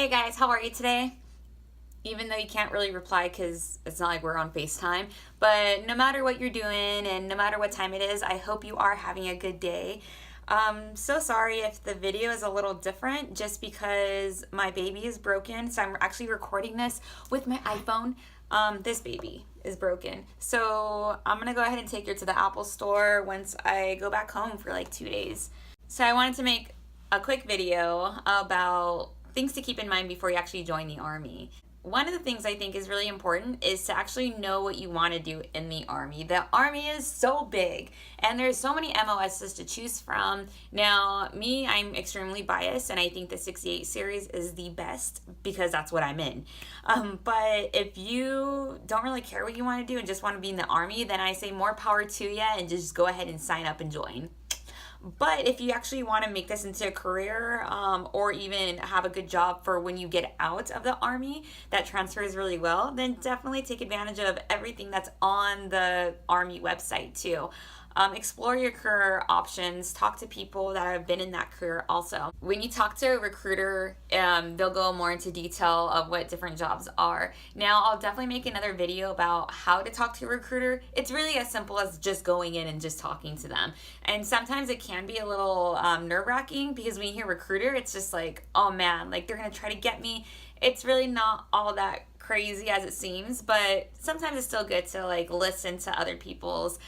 Hey guys, how are you today? Even though you can't really reply because it's not like we're on FaceTime, but no matter what you're doing and no matter what time it is, I hope you are having a good day. So sorry if the video is a little different just because my baby is broken. So I'm actually recording this with my iPhone. This baby is broken. So I'm gonna go ahead and take her to the Apple store once I go back home for like 2 days. So I wanted to make a quick video about things to keep in mind before you actually join the Army. One of the things I think is really important is to actually know what you want to do in the Army. The Army is so big and there's so many MOSs to choose from. Now, me, I'm extremely biased and I think the 68 series is the best because that's what I'm in. But if you don't really care what you want to do and just want to be in the Army, then I say more power to you and just go ahead and sign up and join. But if you actually want to make this into a career or even have a good job for when you get out of the Army that transfers really well, then definitely take advantage of everything that's on the Army website too. Explore your career options, talk to people that have been in that career also. When you talk to a recruiter, they'll go more into detail of what different jobs are. Now, I'll definitely make another video about how to talk to a recruiter. It's really as simple as just going in and just talking to them. And sometimes it can be a little nerve-wracking because when you hear recruiter, it's just like, oh man, like they're gonna try to get me. It's really not all that crazy as it seems, but sometimes it's still good to like listen to other people's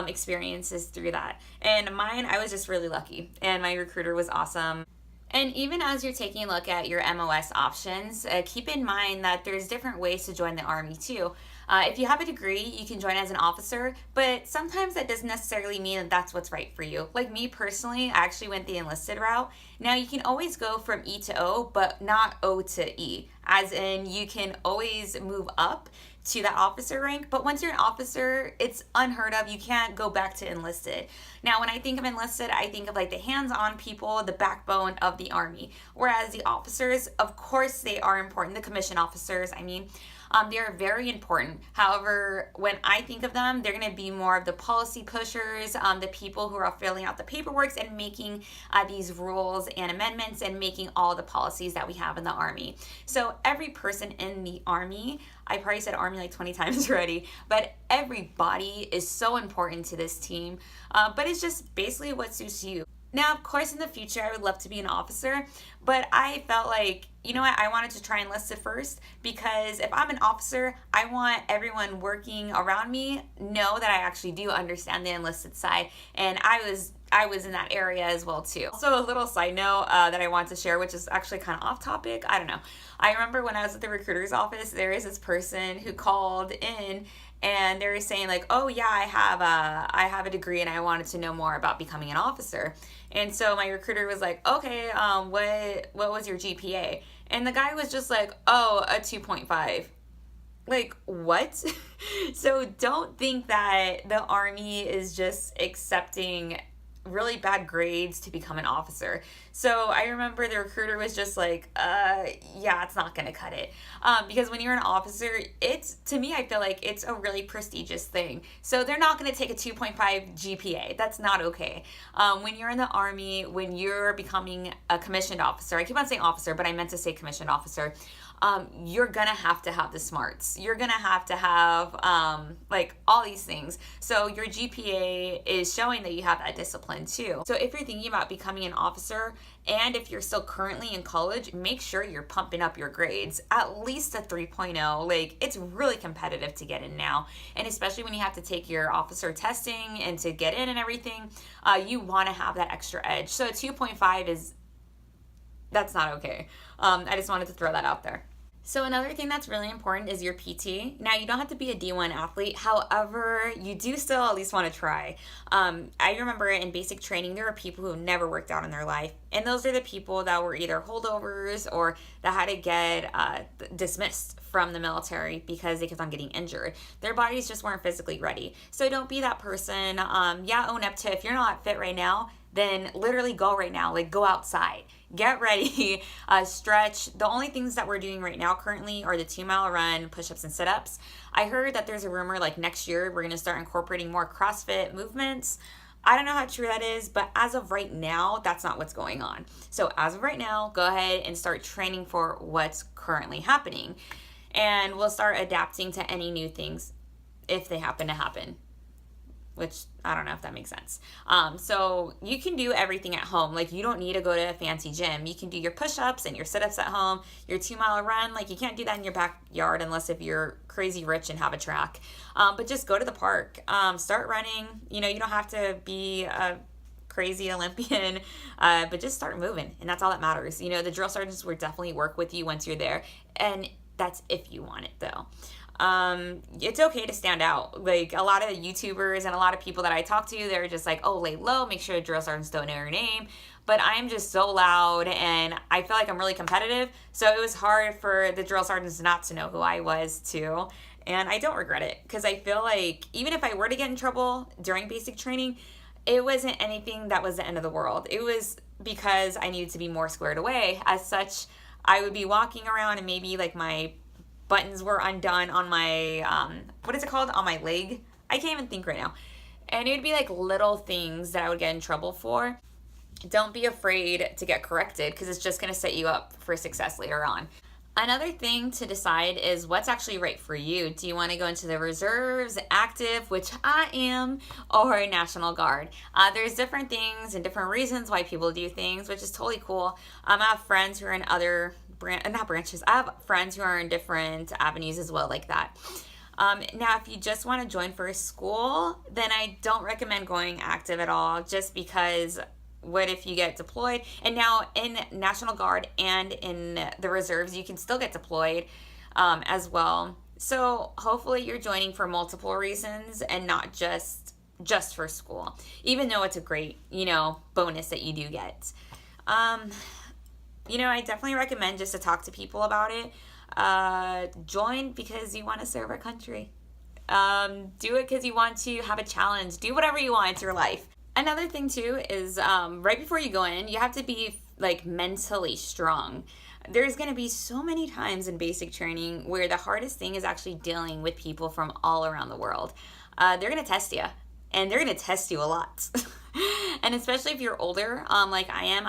experiences through that. And mine, I was just really lucky and my recruiter was awesome. And even as you're taking a look at your MOS options, keep in mind that there's different ways to join the Army too. If you have a degree, you can join as an officer, but sometimes that doesn't necessarily mean that that's what's right for you. Like me personally, I actually went the enlisted route. Now you can always go from E to O, but not O to E, as in you can always move up to that officer rank, but once you're an officer, it's unheard of. You can't go back to enlisted. Now, when I think of enlisted, I think of like the hands-on people, the backbone of the Army. Whereas the officers, of course, they are important. The commissioned officers, they are very important. However, when I think of them, they're going to be more of the policy pushers, the people who are filling out the paperwork and making these rules and amendments and making all the policies that we have in the Army. So every person in the Army, I probably said Army like 20 times already, but everybody is so important to this team. But it's just basically what suits you. Now, of course, in the future, I would love to be an officer, but I felt like, you know what, I wanted to try enlisted first because if I'm an officer, I want everyone working around me know that I actually do understand the enlisted side, and I was in that area as well too. Also, a little side note that I want to share, which is actually kind of off topic. I don't know. I remember when I was at the recruiter's office, there is this person who called in and they were saying like, oh yeah, I have a degree and I wanted to know more about becoming an officer. And so my recruiter was like, okay, what was your GPA? And the guy was just like, oh, a 2.5. Like, what? So don't think that the Army is just accepting really bad grades to become an officer. So I remember the recruiter was just like, yeah, it's not gonna cut it. Because when you're an officer, to me, I feel like it's a really prestigious thing. So they're not gonna take a 2.5 GPA. That's not okay. When you're in the Army, when you're becoming a commissioned officer, I keep on saying officer, but I meant to say commissioned officer, you're gonna have to have the smarts. You're gonna have to have like all these things. So your GPA is showing that you have that discipline too. So if you're thinking about becoming an officer and if you're still currently in college, make sure you're pumping up your grades, at least a 3.0. Like, it's really competitive to get in now. And especially when you have to take your officer testing and to get in and everything, you wanna have that extra edge. So a 2.5 that's not okay. I just wanted to throw that out there. So another thing that's really important is your PT. Now, you don't have to be a D1 athlete. However, you do still at least want to try. I remember in basic training, there were people who never worked out in their life. And those are the people that were either holdovers or that had to get dismissed from the military because they kept on getting injured. Their bodies just weren't physically ready. So don't be that person. Own up to if you're not fit right now, then literally go right now. Like, go outside. Get ready, stretch. The only things that we're doing right now currently are the 2-mile run, push-ups, and sit-ups. I heard that there's a rumor like next year we're going to start incorporating more CrossFit movements. I don't know how true that is, but as of right now, that's not what's going on. So as of right now, go ahead and start training for what's currently happening. And we'll start adapting to any new things if they happen to happen, which I don't know if that makes sense. So you can do everything at home. Like, you don't need to go to a fancy gym. You can do your push-ups and your sit-ups at home, your 2-mile run. Like, you can't do that in your backyard unless if you're crazy rich and have a track. But just go to the park. Start running. You know, you don't have to be a crazy Olympian, but just start moving. And that's all that matters. You know, the drill sergeants will definitely work with you once you're there. And that's if you want it, though. It's okay to stand out. Like, a lot of YouTubers and a lot of people that I talk to, they're just like, oh, lay low, make sure the drill sergeants don't know your name. But I'm just so loud, and I feel like I'm really competitive, so it was hard for the drill sergeants not to know who I was too. And I don't regret it, because I feel like even if I were to get in trouble during basic training, it wasn't anything that was the end of the world. It was because I needed to be more squared away. As such, I would be walking around and maybe like my buttons were undone on my, what is it called? On my leg. I can't even think right now. And it would be like little things that I would get in trouble for. Don't be afraid to get corrected, because it's just going to set you up for success later on. Another thing to decide is what's actually right for you. Do you want to go into the reserves, active, which I am, or National Guard? There's different things and different reasons why people do things, which is totally cool. I have friends who are in other branches. I have friends who are in different avenues as well, like that. Now, if you just want to join for a school, then I don't recommend going active at all, just because what if you get deployed? And now in National Guard and in the reserves, you can still get deployed as well. So hopefully you're joining for multiple reasons and not just for school, even though it's a great, bonus that you do get. I definitely recommend just to talk to people about it. Join because you want to serve our country. Do it because you want to have a challenge. Do whatever you want. It's your life. Another thing too is right before you go in, you have to be like mentally strong. There's going to be so many times in basic training where the hardest thing is actually dealing with people from all around the world. They're going to test you, and they're going to test you a lot. And especially if you're older, like I am,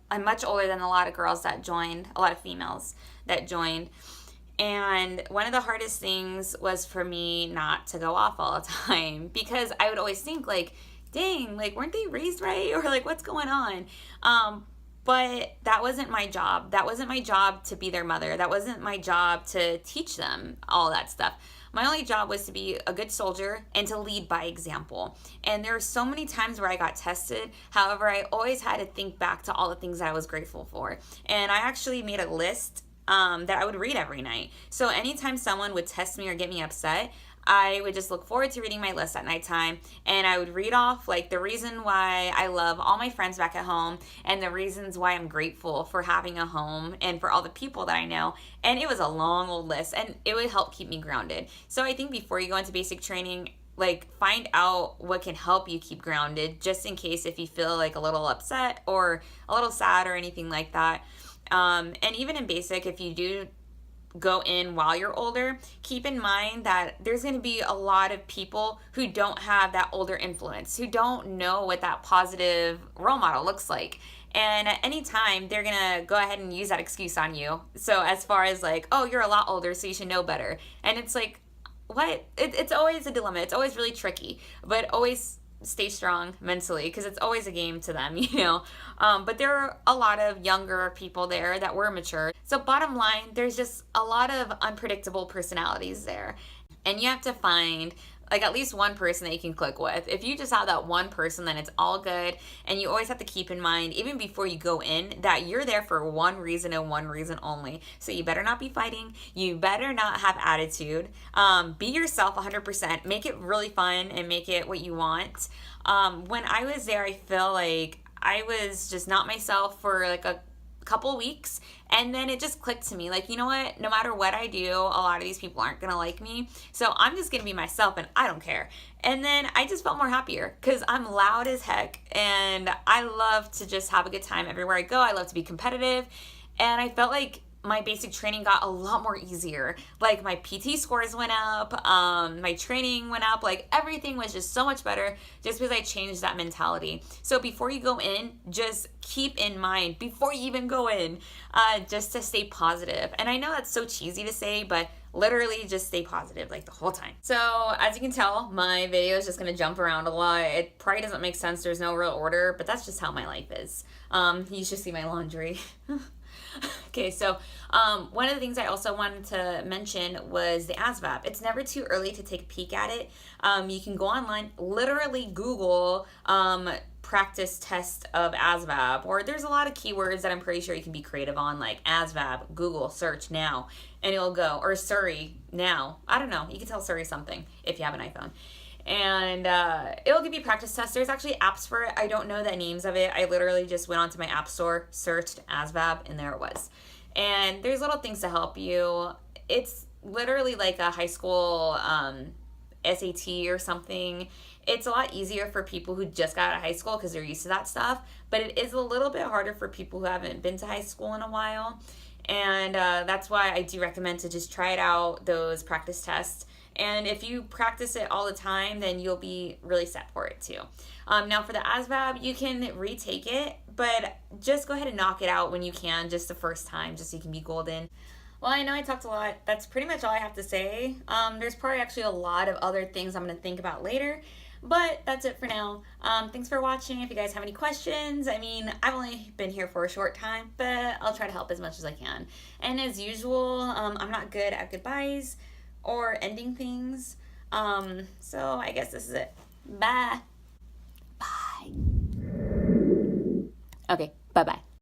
I'm much older than a lot of girls that joined, a lot of females that joined. And one of the hardest things was for me not to go off all the time, because I would always think like, dang, like, weren't they raised right? Or like, what's going on? But that wasn't my job. That wasn't my job to be their mother. That wasn't my job to teach them all that stuff. My only job was to be a good soldier and to lead by example. And there were so many times where I got tested. However, I always had to think back to all the things that I was grateful for. And I actually made a list that I would read every night. So anytime someone would test me or get me upset, I would just look forward to reading my list at nighttime, and I would read off like the reason why I love all my friends back at home and the reasons why I'm grateful for having a home and for all the people that I know. And it was a long old list, and it would help keep me grounded. So I think before you go into basic training, like, find out what can help you keep grounded, just in case if you feel like a little upset or a little sad or anything like that. And even in basic, if you do go in while you're older, keep in mind that there's going to be a lot of people who don't have that older influence, who don't know what that positive role model looks like. And at any time, they're going to go ahead and use that excuse on you. So as far as like, oh, you're a lot older, so you should know better. And it's like, what? It's always a dilemma. It's always really tricky, but always stay strong mentally, because it's always a game to them, but there are a lot of younger people there that were mature. So bottom line, there's just a lot of unpredictable personalities there, and you have to find like at least one person that you can click with. If you just have that one person, then it's all good. And you always have to keep in mind, even before you go in, that you're there for one reason and one reason only. So you better not be fighting. You better not have attitude. Be yourself 100%. Make it really fun and make it what you want. When I was there, I feel like I was just not myself for like a couple weeks, and then it just clicked to me like, you know what, no matter what I do, a lot of these people aren't gonna like me, so I'm just gonna be myself and I don't care. And then I just felt more happier because I'm loud as heck, and I love to just have a good time everywhere I go. I love to be competitive, and I felt like my basic training got a lot more easier. Like my PT scores went up, my training went up, like everything was just so much better just because I changed that mentality. So before you go in, just keep in mind, before you even go in, just to stay positive. And I know that's so cheesy to say, but literally just stay positive like the whole time. So as you can tell, my video is just gonna jump around a lot. It probably doesn't make sense. There's no real order, but that's just how my life is. You should see my laundry. Okay, so one of the things I also wanted to mention was the ASVAB. It's never too early to take a peek at it. You can go online, literally Google practice test of ASVAB, or there's a lot of keywords that I'm pretty sure you can be creative on, like ASVAB, Google, search now, and it'll go, or Surrey now. I don't know, you can tell Surrey something if you have an iPhone. And it'll give you practice tests. There's actually apps for it. I don't know the names of it. I literally just went onto my app store, searched ASVAB, and there it was. And there's little things to help you. It's literally like a high school SAT or something. It's a lot easier for people who just got out of high school because they're used to that stuff. But it is a little bit harder for people who haven't been to high school in a while. And that's why I do recommend to just try it out, those practice tests. And if you practice it all the time, then you'll be really set for it too. Now for the ASVAB, you can retake it, but just go ahead and knock it out when you can, just the first time, just so you can be golden. Well, I know I talked a lot. That's pretty much all I have to say. There's probably actually a lot of other things I'm going to think about later, but that's it for now. Thanks for watching. If you guys have any questions, I mean, I've only been here for a short time, but I'll try to help as much as I can. And as usual, I'm not good at goodbyes or ending things. So I guess this is it. Bye. Bye. Okay, bye-bye.